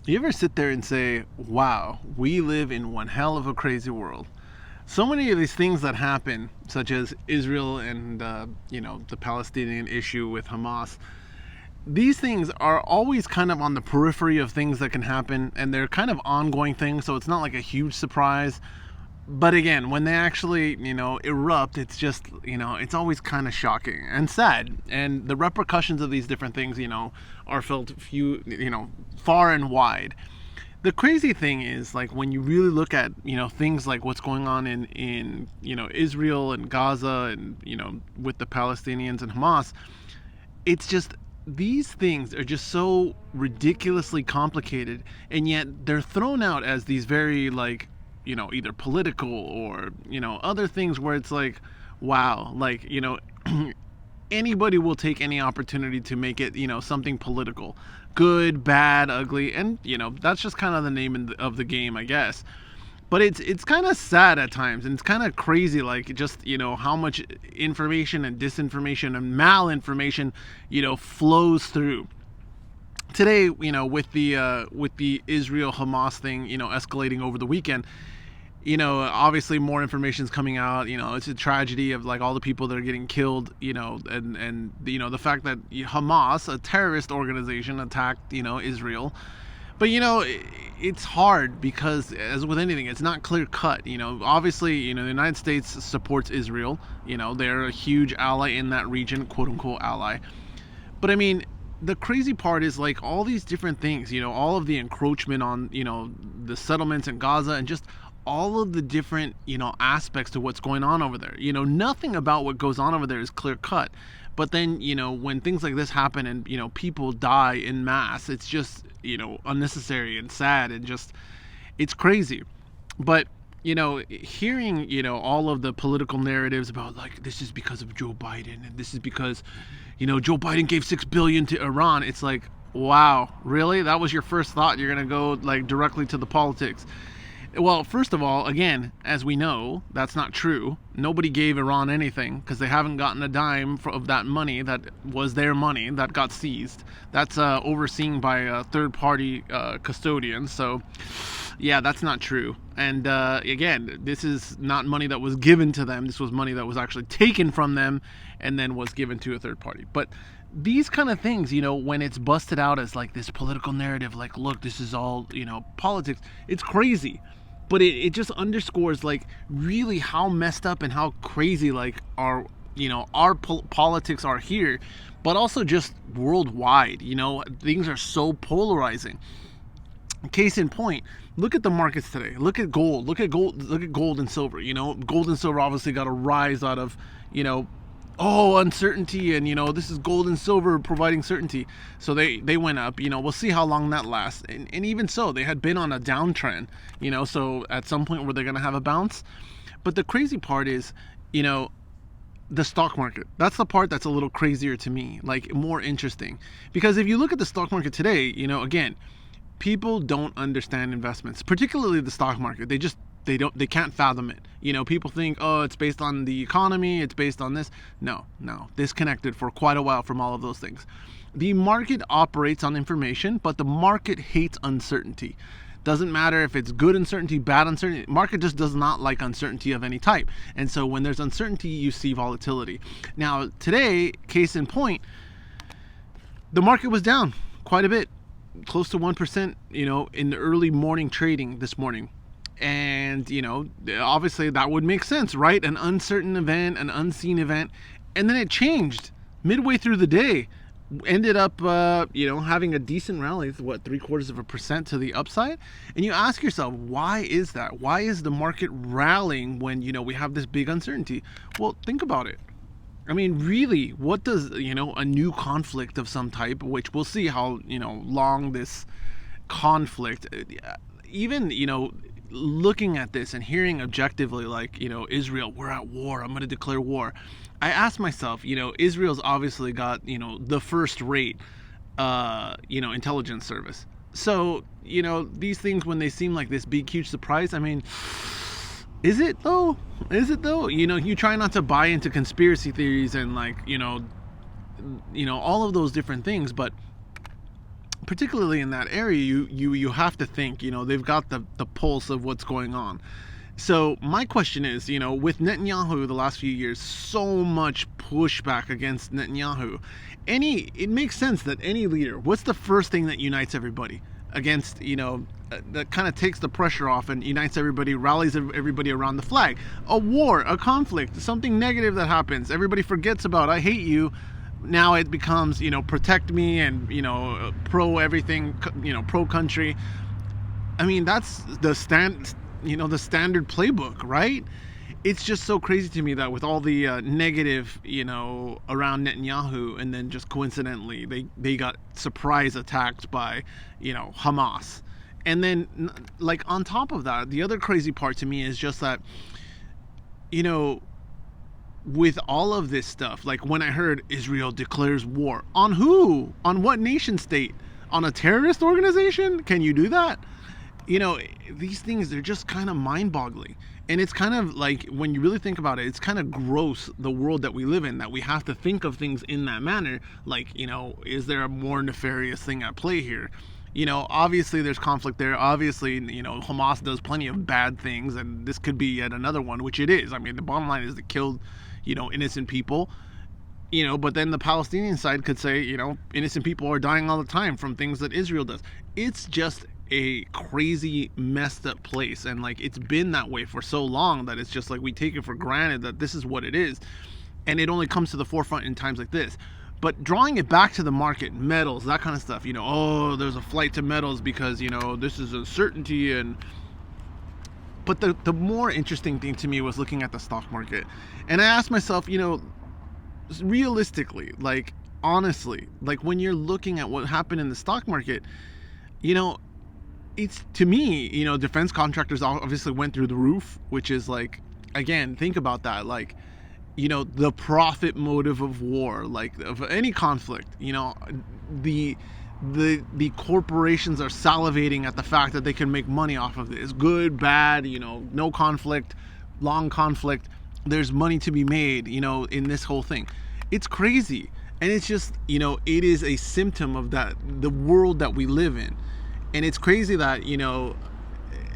You ever sit there and say, wow, we live in one hell of a crazy world? So many of these things that happen, such as Israel and, the Palestinian issue with Hamas, these things are always kind of on the periphery of things that can happen, and they're kind of ongoing things, so it's not like a huge surprise. But again, when they actually, erupt, it's just, it's always kind of shocking and sad. And the repercussions of these different things, are felt far and wide. The crazy thing is, like, when you really look at, things like what's going on in Israel and Gaza and, with the Palestinians and Hamas, it's just, these things are just so ridiculously complicated, and yet they're thrown out as these very, like, either political or, other things where it's like, wow, like, anybody will take any opportunity to make it, something political. Good, bad, ugly, and, that's just kind of the name of the game, I guess. But it's kind of sad at times, and it's kind of crazy, like, just, how much information and disinformation and malinformation, flows through. Today, with the Israel Hamas thing, escalating over the weekend, obviously more information is coming out. It's a tragedy of, like, all the people that are getting killed, and the fact that Hamas, a terrorist organization, attacked, Israel. But, it's hard because, as with anything, it's not clear cut. Obviously, the United States supports Israel. They're a huge ally in that region, quote unquote ally. But I mean, the crazy part is, like, all these different things, all of the encroachment on, the settlements in Gaza, and just all of the different, aspects to what's going on over there. Nothing about what goes on over there is clear cut. But then, when things like this happen and, people die in mass, it's just, unnecessary and sad, and just, it's crazy. But, hearing, all of the political narratives about, like, this is because of Joe Biden, and this is because, Joe Biden gave $6 billion to Iran. It's like, wow, really? That was your first thought? You're going to go, like, directly to the politics? Well, first of all, again, as we know, that's not true. Nobody gave Iran anything, because they haven't gotten a dime of that money that was their money that got seized. That's overseen by a third-party custodian. So, yeah, that's not true. And again, this is not money that was given to them. This was money that was actually taken from them and then was given to a third party. But these kind of things, when it's busted out as, like, this political narrative, like, look, this is all, politics, it's crazy. But it just underscores, like, really how messed up and how crazy, like, our politics are here, but also just worldwide. Things are so polarizing. Case in point, look at the markets today. Look at gold. Look at gold and silver. Gold and silver obviously got a rise out of, uncertainty, and this is gold and silver providing certainty, so they went up. We'll see how long that lasts, and even so, they had been on a downtrend, so at some point were they going to have a bounce. But the crazy part is, the stock market. That's the part that's a little crazier to me, like, more interesting, because if you look at the stock market today, again, people don't understand investments, particularly the stock market. They can't fathom it. People think, oh, it's based on the economy, it's based on this. No, disconnected for quite a while from all of those things. The market operates on information, but the market hates uncertainty. Doesn't matter if it's good uncertainty, bad uncertainty. Market just does not like uncertainty of any type. And so when there's uncertainty, you see volatility. Now, today, case in point, the market was down quite a bit, close to 1%, in the early morning trading this morning. And, obviously that would make sense, right? An uncertain event, an unseen event. And then it changed midway through the day. Ended up, having a decent rally, 0.75% to the upside. And you ask yourself, why is that? Why is the market rallying when, we have this big uncertainty? Well, think about it. I mean, really, what does, a new conflict of some type, which we'll see how, long this conflict, even, looking at this and hearing objectively, like, Israel, we're at war, I'm going to declare war. I ask myself, Israel's obviously got, the first rate, intelligence service. So, these things, when they seem like this big, huge surprise, I mean, is it though? You try not to buy into conspiracy theories and, like, all of those different things, but particularly in that area, you have to think, they've got the pulse of what's going on. So my question is, with Netanyahu the last few years, so much pushback against Netanyahu. It makes sense that any leader, what's the first thing that unites everybody against, that kind of takes the pressure off and unites everybody, rallies everybody around the flag? A war, a conflict, something negative that happens. Everybody forgets about, I hate you. Now it becomes, protect me and, pro everything, pro country. I mean, that's the the standard playbook, right? It's just so crazy to me that with all the negative, around Netanyahu, and then just coincidentally they got surprise attacked by, Hamas. And then, like, on top of that, the other crazy part to me is just that, with all of this stuff, like when I heard Israel declares war on who? On what nation state? On a terrorist organization? Can you do that? These things, they're just kind of mind-boggling. And it's kind of like, when you really think about it, it's kind of gross, the world that we live in, that we have to think of things in that manner. Like, is there a more nefarious thing at play here? Obviously there's conflict there. Obviously, Hamas does plenty of bad things, and this could be yet another one, which it is. I mean, the bottom line is they killed, innocent people. But then the Palestinian side could say, innocent people are dying all the time from things that Israel does. It's just a crazy, messed up place, and like, it's been that way for so long that it's just like we take it for granted that this is what it is, and it only comes to the forefront in times like this. But drawing it back to the market, metals, that kind of stuff, there's a flight to metals because this is uncertainty. But the more interesting thing to me was looking at the stock market, and I asked myself, realistically, like, honestly, like, when you're looking at what happened in the stock market, it's, to me, defense contractors obviously went through the roof, which is like, again, think about that, like, the profit motive of war, like of any conflict, the corporations are salivating at the fact that they can make money off of this. Good, bad, no conflict, long conflict, there's money to be made, in this whole thing. It's crazy. And it's just, it is a symptom of the world that we live in. And it's crazy that,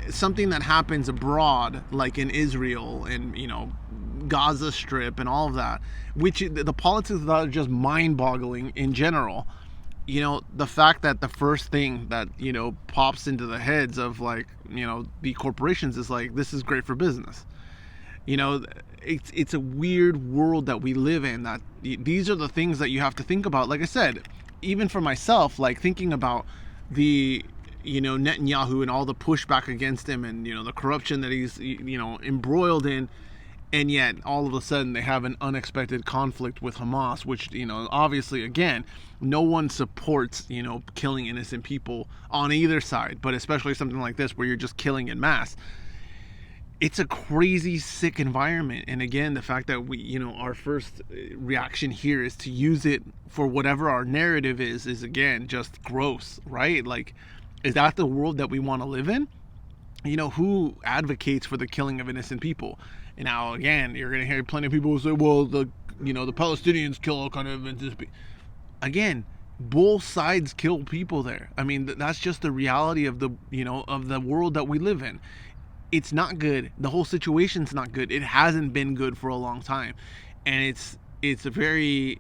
something that happens abroad, like in Israel and, Gaza Strip and all of that, which the politics of that are just mind-boggling in general. The fact that the first thing that, pops into the heads of, like, the corporations is like, this is great for business. It's a weird world that we live in, that these are the things that you have to think about. Like I said, even for myself, like, thinking about the, Netanyahu and all the pushback against him, and, the corruption that he's, embroiled in. And yet, all of a sudden, they have an unexpected conflict with Hamas, which, obviously, again, no one supports, killing innocent people on either side, but especially something like this where you're just killing en masse. It's a crazy, sick environment. And again, the fact that we, our first reaction here is to use it for whatever our narrative is again, just gross, right? Like, is that the world that we want to live in? Who advocates for the killing of innocent people? And now, again, you're going to hear plenty of people who say, well, the Palestinians kill all kind of innocent people. Again, both sides kill people there. I mean, that's just the reality of the world that we live in. It's not good. The whole situation's not good. It hasn't been good for a long time. And it's very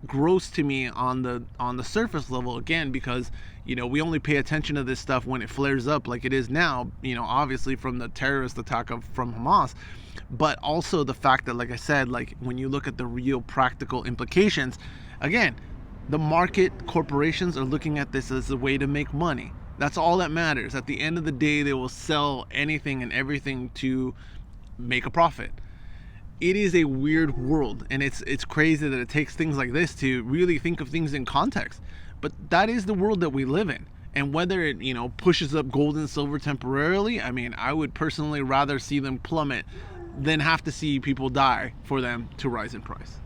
gross to me on the surface level, again, because we only pay attention to this stuff when it flares up like it is now, obviously from the terrorist attack from Hamas, but also the fact that, like I said, like, when you look at the real practical implications, again, the market corporations are looking at this as a way to make money. That's all that matters. At the end of the day, they will sell anything and everything to make a profit. It is a weird world, and it's crazy that it takes things like this to really think of things in context. But that is the world that we live in. And whether it, pushes up gold and silver temporarily, I mean, I would personally rather see them plummet than have to see people die for them to rise in price.